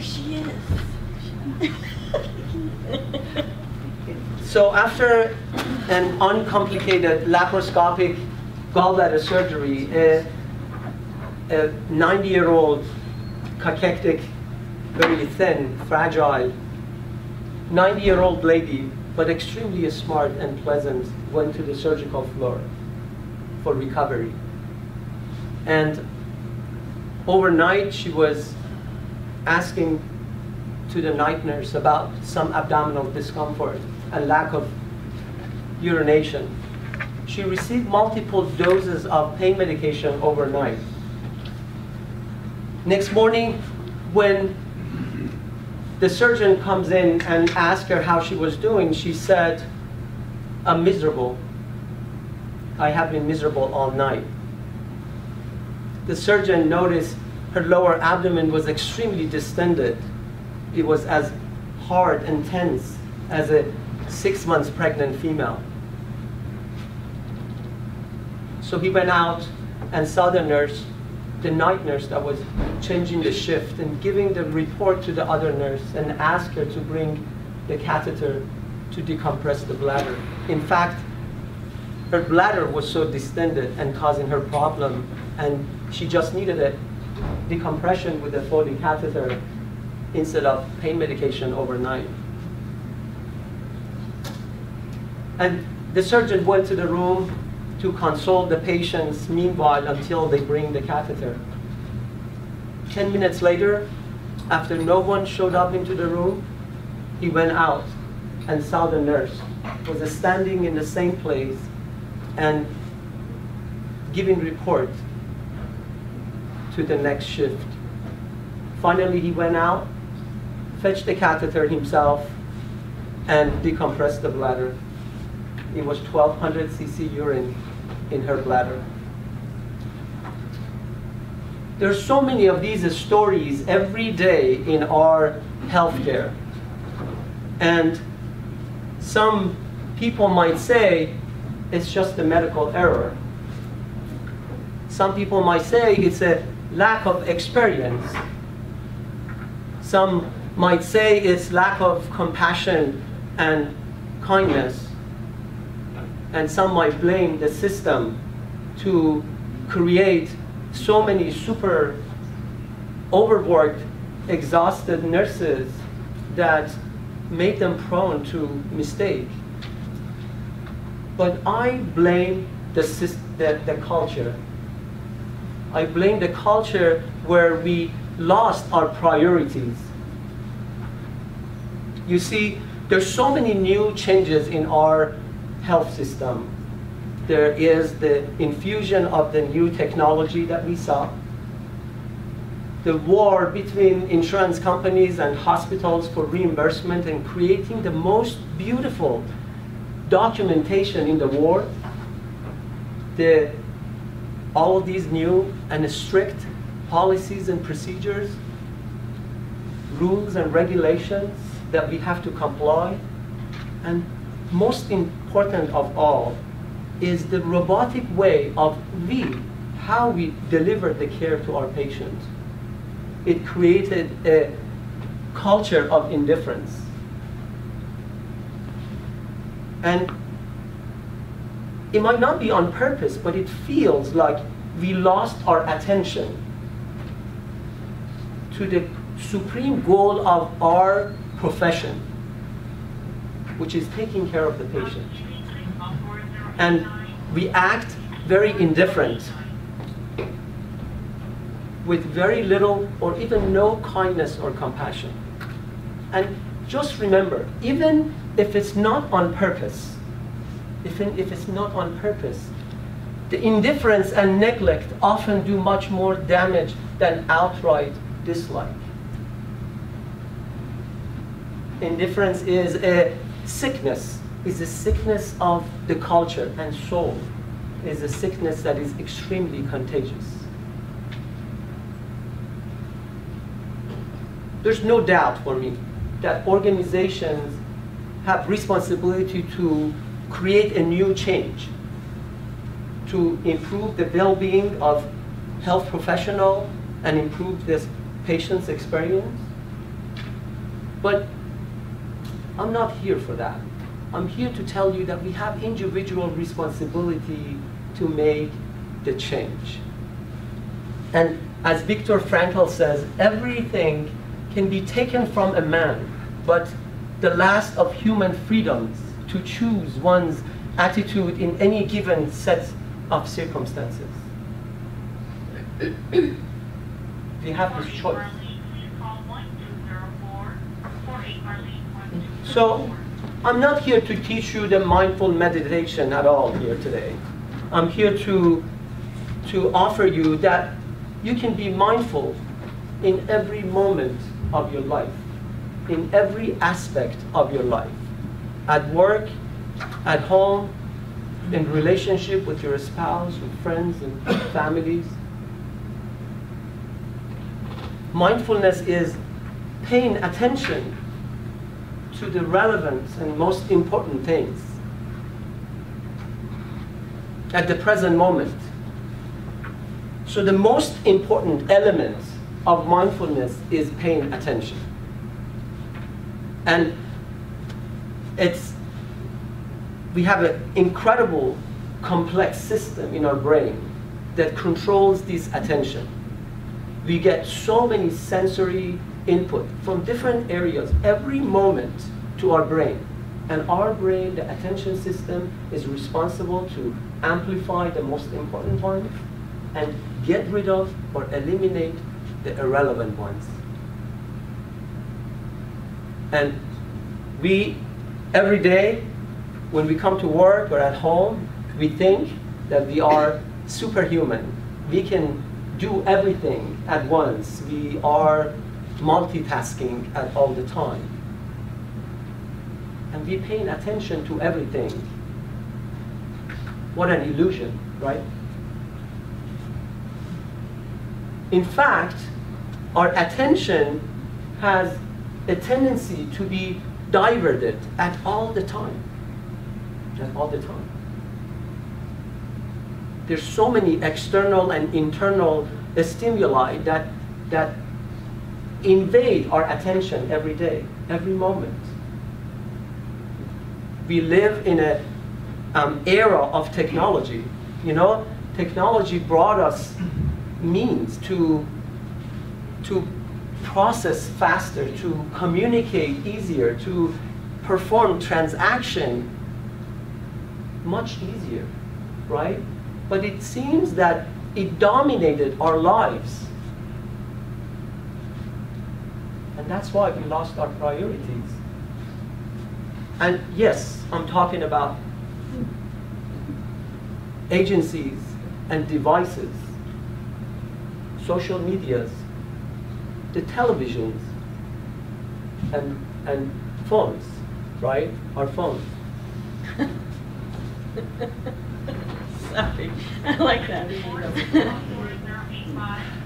she is. So after an uncomplicated laparoscopic gallbladder surgery, a 90-year-old cachectic, very thin, fragile, 90-year-old lady, but extremely smart and pleasant, went to the surgical floor for recovery. And overnight, she was asking to the night nurse about some abdominal discomfort and lack of urination. She received multiple doses of pain medication overnight. Next morning, when the surgeon comes in and asks her how she was doing, she said, "I'm miserable. I have been miserable all night." The surgeon noticed her lower abdomen was extremely distended. It was as hard and tense as a 6 months pregnant female. So he went out and saw the nurse, the night nurse that was changing the shift, and giving the report to the other nurse and asked her to bring the catheter to decompress the bladder. In fact, her bladder was so distended and causing her problem, and she just needed a decompression with a Foley catheter instead of pain medication overnight. And the surgeon went to the room to console the patients meanwhile until they bring the catheter. 10 minutes later, after no one showed up into the room, he went out and saw the nurse was standing in the same place and giving report to the next shift. Finally, he went out, fetched the catheter himself, and decompressed the bladder. It was 1,200 cc urine in her bladder. There's so many of these stories every day in our healthcare. And some people might say it's just a medical error. Some people might say it's a lack of experience. Some might say it's lack of compassion and kindness. And some might blame the system to create so many super overworked, exhausted nurses that make them prone to mistake. But I blame the culture. I blame the culture where we lost our priorities. You see, there's so many new changes in our health system. There is the infusion of the new technology that we saw, the war between insurance companies and hospitals for reimbursement and creating the most beautiful documentation in the world, all of these new and strict policies and procedures, rules and regulations that we have to comply, and most important of all is the robotic way of how we deliver the care to our patients. It created a culture of indifference. And it might not be on purpose, but it feels like we lost our attention to the supreme goal of our profession, which is taking care of the patient. And we act very indifferent, with very little or even no kindness or compassion. And just remember, even if it's not on purpose, if it's not on purpose, the indifference and neglect often do much more damage than outright dislike. Indifference is a sickness, is a sickness of the culture and soul, is a sickness that is extremely contagious. There's no doubt for me that organizations have responsibility to create a new change, to improve the well-being of health professionals and improve this patient's experience. But I'm not here for that. I'm here to tell you that we have individual responsibility to make the change. And as Viktor Frankl says, everything can be taken from a man, but the last of human freedoms to choose one's attitude in any given set of circumstances. We have this choice. So, I'm not here to teach you the mindful meditation at all here today. I'm here to offer you that you can be mindful in every moment of your life, in every aspect of your life, at work, at home, in relationship with your spouse, with friends and families. Mindfulness is paying attention to the relevant and most important things at the present moment. So the most important element of mindfulness is paying attention. And we have an incredible complex system in our brain that controls this attention. We get so many sensory input from different areas every moment to our brain. And our brain, the attention system, is responsible to amplify the most important ones and get rid of or eliminate the irrelevant ones. And we, every day, when we come to work or at home, we think that we are superhuman. We can do everything at once. We are multitasking at all the time. And we're paying attention to everything. What an illusion, right? In fact, our attention has a tendency to be diverted at all the time. At all the time. There's so many external and internal stimuli that invade our attention every day, every moment. We live in an era of technology. You know, technology brought us means to process faster, to communicate easier, to perform transaction much easier, right? But it seems that it dominated our lives. And that's why we lost our priorities. And yes, I'm talking about agencies and devices, social medias, the televisions, and phones, right? Our phones. Sorry, I like that.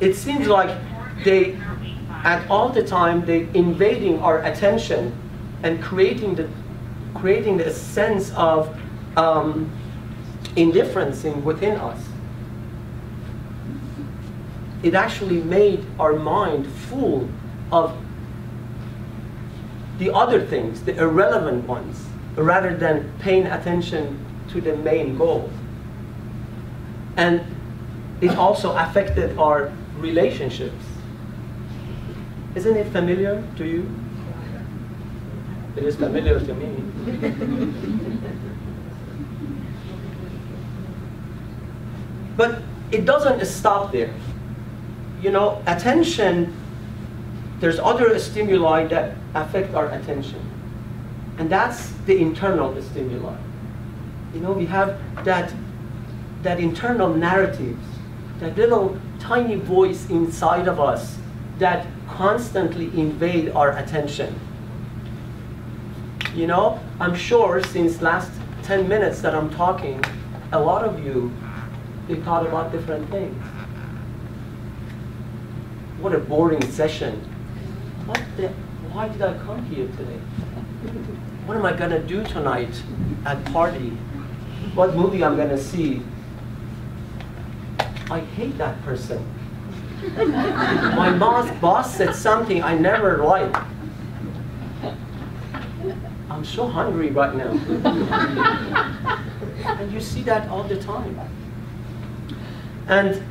It seems like they, at all the time, they're invading our attention and creating the sense of indifference within us. It actually made our mind full of the other things, the irrelevant ones, rather than paying attention to the main goal. And it also affected our relationships. Isn't it familiar to you? It is familiar to me. But it doesn't stop there. You know, attention, there's other stimuli that affect our attention. And that's the internal stimuli. You know, we have that internal narratives, that little tiny voice inside of us that constantly invade our attention. You know, I'm sure since last 10 minutes that I'm talking, a lot of you, they thought about different things. What a boring session. Why did I come here today? What am I going to do tonight at party? What movie I'm going to see? I hate that person. My boss said something I never liked. I'm so hungry right now. And you see that all the time. And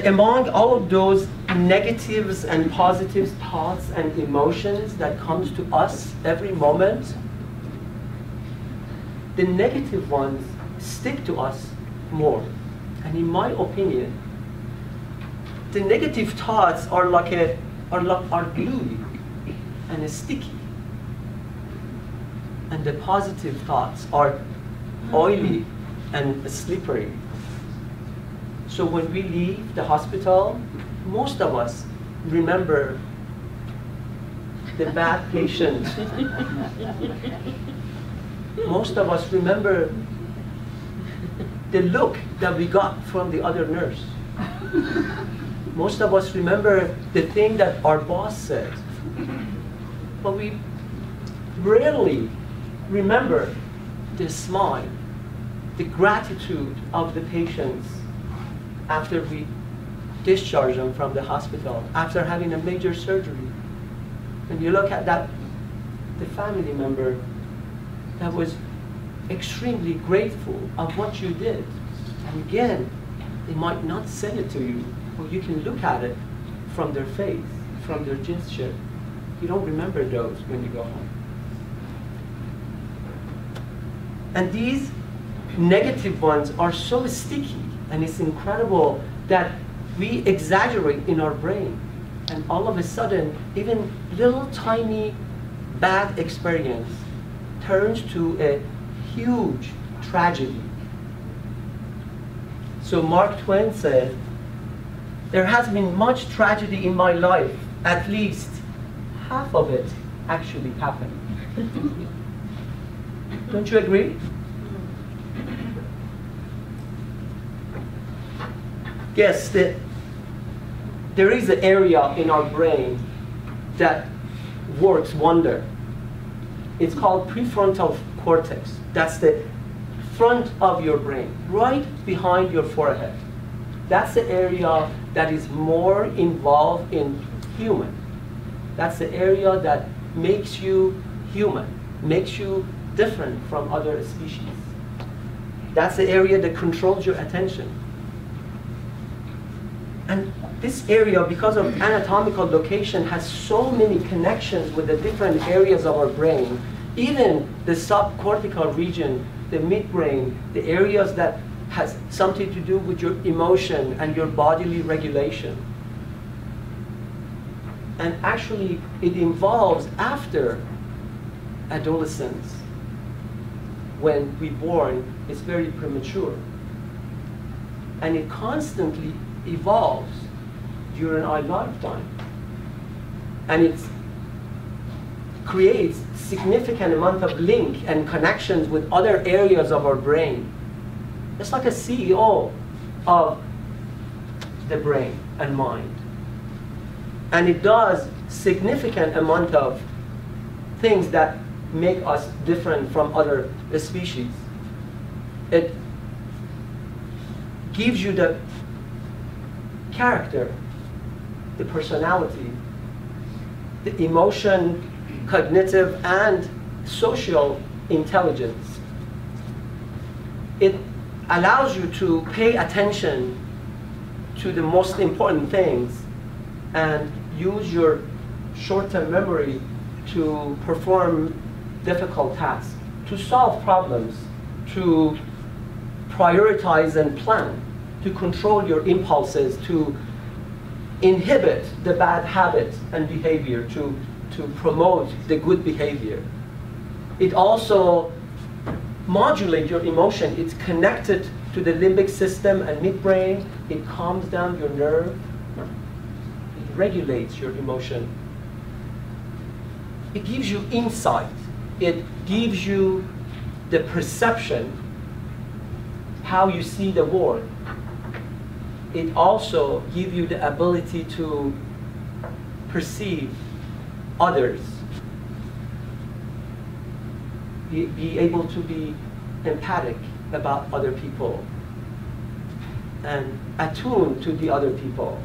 among all of those negatives and positive thoughts and emotions that comes to us every moment, the negative ones stick to us more. And in my opinion, the negative thoughts are gluey and sticky. And the positive thoughts are oily and slippery. So when we leave the hospital, most of us remember the bad patient. Most of us remember the look that we got from the other nurse. Most of us remember the thing that our boss said. But we rarely remember the smile, the gratitude of the patients after we discharge them from the hospital, after having a major surgery. When you look at that, the family member that was extremely grateful of what you did. And again, they might not say it to you, but you can look at it from their face, from their gesture. You don't remember those when you go home. And these negative ones are so sticky, and it's incredible that we exaggerate in our brain. And all of a sudden, even little tiny bad experience turns to a huge tragedy. So Mark Twain said, "There has been much tragedy in my life, at least half of it actually happened." Don't you agree? Yes, there is an area in our brain that works wonder. It's called prefrontal cortex. That's the front of your brain, right behind your forehead. That's the area that is more involved in human. That's the area that makes you human, makes you different from other species. That's the area that controls your attention. And this area, because of anatomical location, has so many connections with the different areas of our brain. Even the subcortical region, the midbrain, the areas that has something to do with your emotion and your bodily regulation. And actually, it involves after adolescence. When we're born, it's very premature. And it constantly evolves during our lifetime. And it creates significant amount of link and connections with other areas of our brain. It's like a CEO of the brain and mind. And it does significant amount of things that make us different from other species. It gives you the character, the personality, the emotion, cognitive, and social intelligence. It allows you to pay attention to the most important things and use your short-term memory to perform difficult tasks, to solve problems, to prioritize and plan, to control your impulses, to inhibit the bad habits and behavior, to promote the good behavior. It also modulates your emotion. It's connected to the limbic system and midbrain. It calms down your nerve. It regulates your emotion. It gives you insight. It gives you the perception, how you see the world. It also gives you the ability to perceive others, be able to be empathic about other people and attuned to the other people.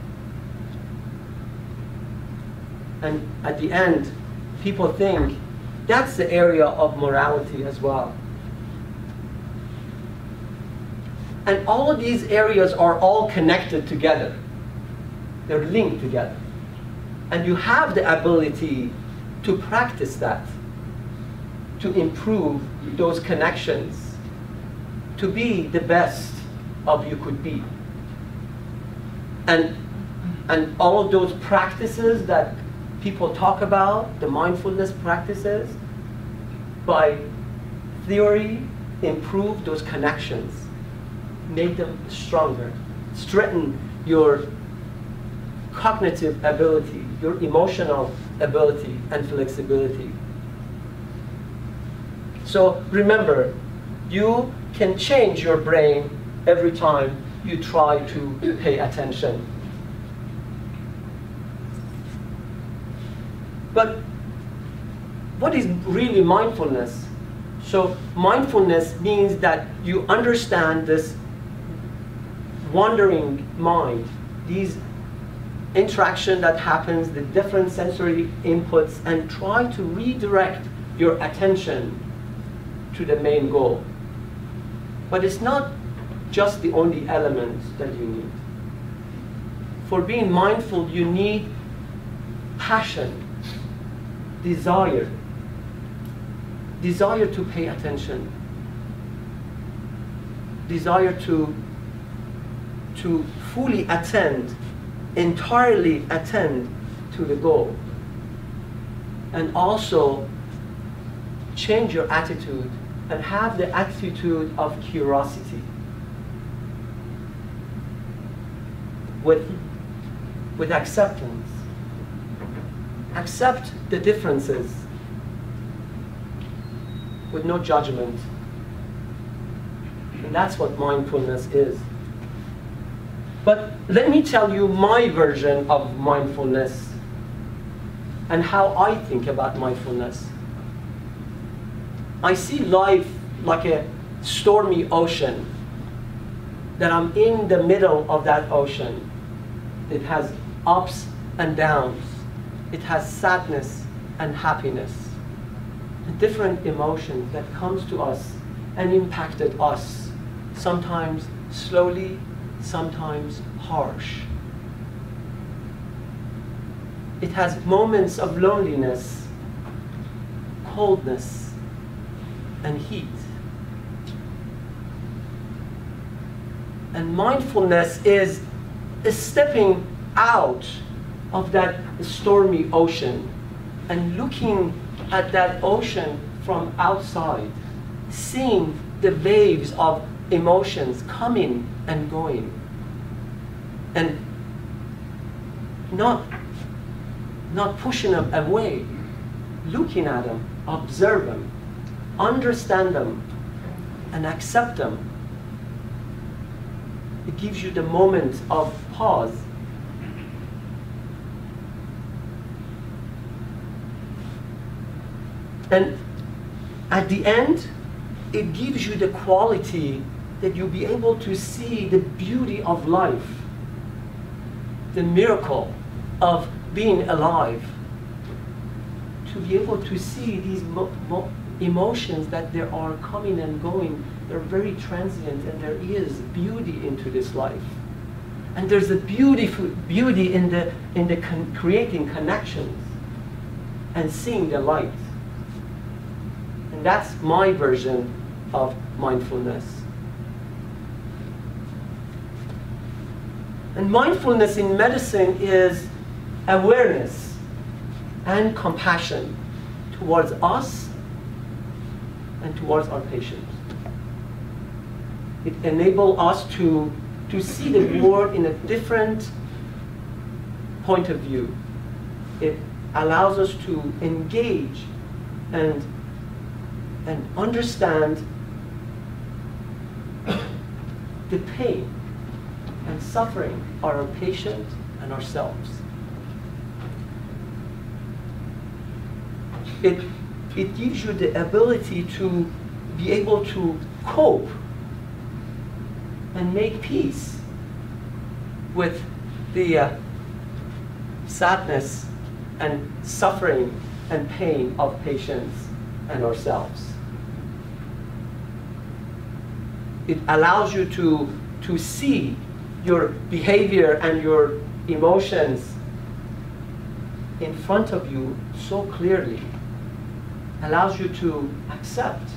And at the end, people think That's the area of morality as well. And all of these areas are all connected together. They're linked together. And you have the ability to practice that, to improve those connections, to be the best of you could be. And all of those practices that people talk about, the mindfulness practices, by theory, improve those connections, make them stronger, strengthen your cognitive ability, your emotional ability and flexibility. So remember, you can change your brain every time you try to pay attention. But what is really mindfulness? So mindfulness means that you understand this wandering mind, these interaction that happens, the different sensory inputs, and try to redirect your attention to the main goal. But it's not just the only element that you need. For being mindful, you need passion, desire to pay attention, desire to fully attend, entirely attend to the goal, and also change your attitude and have the attitude of curiosity with acceptance. Accept the differences with no judgment. And that's what mindfulness is. But let me tell you my version of mindfulness and how I think about mindfulness. I see life like a stormy ocean, that I'm in the middle of that ocean. It has ups and downs. It has sadness and happiness, different emotions that comes to us and impacted us, sometimes slowly, sometimes harsh. It has moments of loneliness, coldness, and heat. And mindfulness is stepping out of that stormy ocean and looking at that ocean from outside, seeing the waves of emotions coming and going, and not pushing them away, looking at them, observe them, understand them, and accept them. It gives you the moment of pause. And at the end, it gives you the quality that you'll be able to see the beauty of life, the miracle of being alive, to be able to see these emotions that they are coming and going. They're very transient, and there is beauty into this life. And there's a beauty in the creating connections and seeing the light. And that's my version of mindfulness. And mindfulness in medicine is awareness and compassion towards us and towards our patients. It enables us to see the world in a different point of view. It allows us to engage and understand the pain and suffering of our patient and ourselves. It gives you the ability to be able to cope and make peace with the sadness and suffering and pain of patients and ourselves. It allows you to see your behavior and your emotions in front of you so clearly. Allows you to accept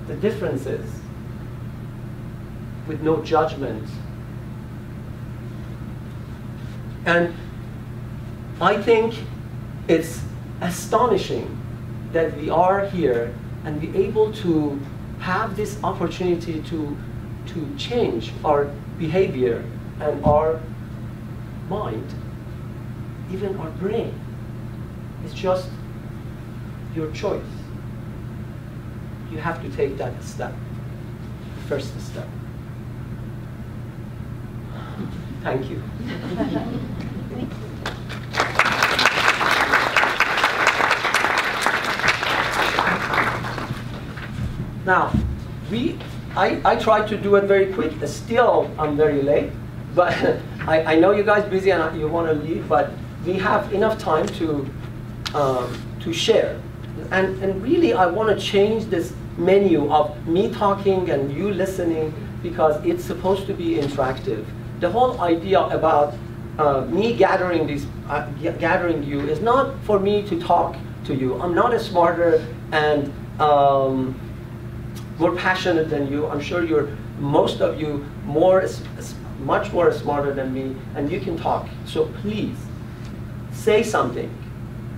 the differences with no judgment. And I think it's astonishing that we are here and be able to have this opportunity to change our behavior and our mind, even our brain. It's just your choice. You have to take that step, first step. Thank you. Now, I tried to do it very quick. Still, I'm very late. But I know you guys busy and you want to leave, but we have enough time to share. And really, I want to change this menu of me talking and you listening, because it's supposed to be interactive. The whole idea about me gathering you is not for me to talk to you. I'm not as smarter and more passionate than you. I'm sure most of you much more smarter than me, and you can talk. So please, say something.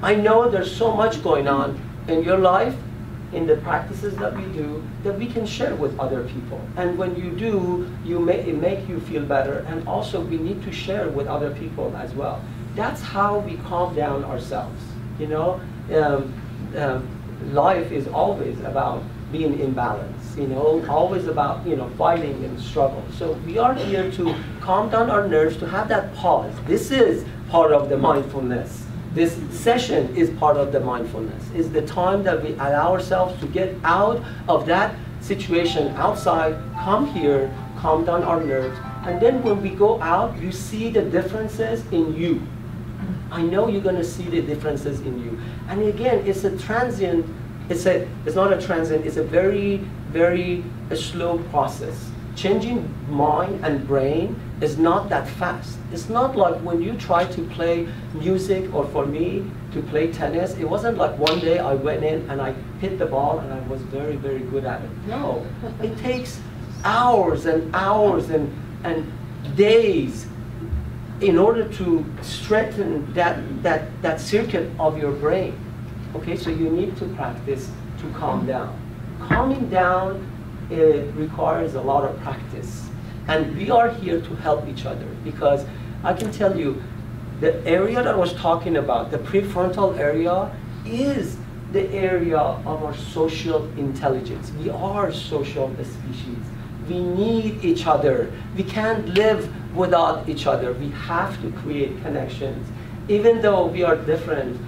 I know there's so much going on in your life, in the practices that we do, that we can share with other people. And when you do, it make you feel better, and also we need to share with other people as well. That's how we calm down ourselves. You know, life is always about being in balance, you know, always about, you know, fighting and struggle. So we are here to calm down our nerves, to have that pause. This is part of the mindfulness. This session is part of the mindfulness. It's the time that we allow ourselves to get out of that situation outside, come here, calm down our nerves, and then when we go out, you see the differences in you. I know you're going to see the differences in you. And again, it's a transient. It's not a transient, it's a very, very slow process. Changing mind and brain is not that fast. It's not like when you try to play music, or for me to play tennis, it wasn't like one day I went in and I hit the ball and I was very, very good at it. No, it takes hours and hours and days in order to strengthen that circuit of your brain. Okay, so you need to practice to calm down. Calming down, it requires a lot of practice. And we are here to help each other, because I can tell you, the area that I was talking about, the prefrontal area, is the area of our social intelligence. We are social species. We need each other. We can't live without each other. We have to create connections. Even though we are different,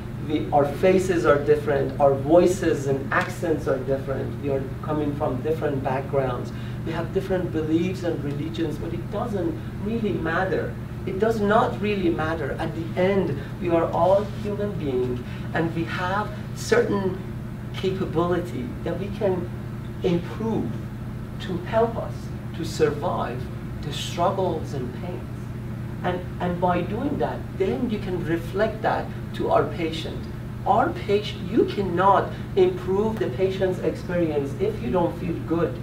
our faces are different, our voices and accents are different, we are coming from different backgrounds, we have different beliefs and religions, but it doesn't really matter. It does not really matter. At the end, we are all human beings, and we have certain capability that we can improve to help us to survive the struggles and pains. And by doing that, then you can reflect that to our patient. You cannot improve the patient's experience if you don't feel good.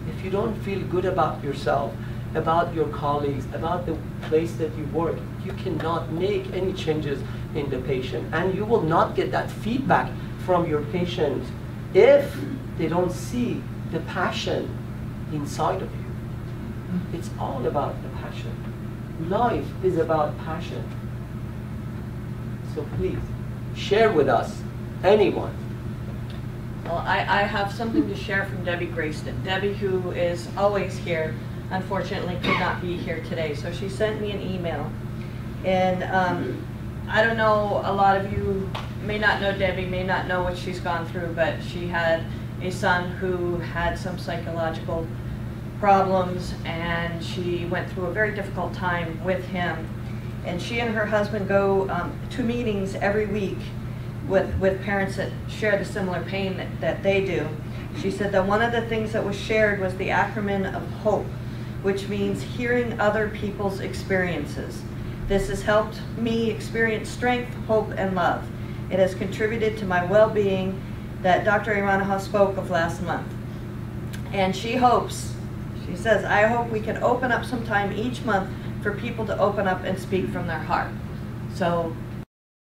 If you don't feel good about yourself, about your colleagues, about the place that you work, you cannot make any changes in the patient. And you will not get that feedback from your patient if they don't see the passion inside of you. It's all about the passion. Life is about passion. So please, share with us, anyone. Well, I have something to share from Debbie Grayston. Debbie, who is always here, unfortunately could not be here today. So she sent me an email. And I don't know, a lot of you may not know Debbie, may not know what she's gone through, but she had a son who had some psychological problems, and she went through a very difficult time with him. And she and her husband go to meetings every week, with parents that share the similar pain that they do. She said that one of the things that was shared was the acronym of HOPE, which means hearing other people's experiences. This has helped me experience strength, hope, and love. It has contributed to my well-being that Dr. Iraniha spoke of last month. And she hopes, she says, I hope we can open up some time each month for people to open up and speak from their heart. So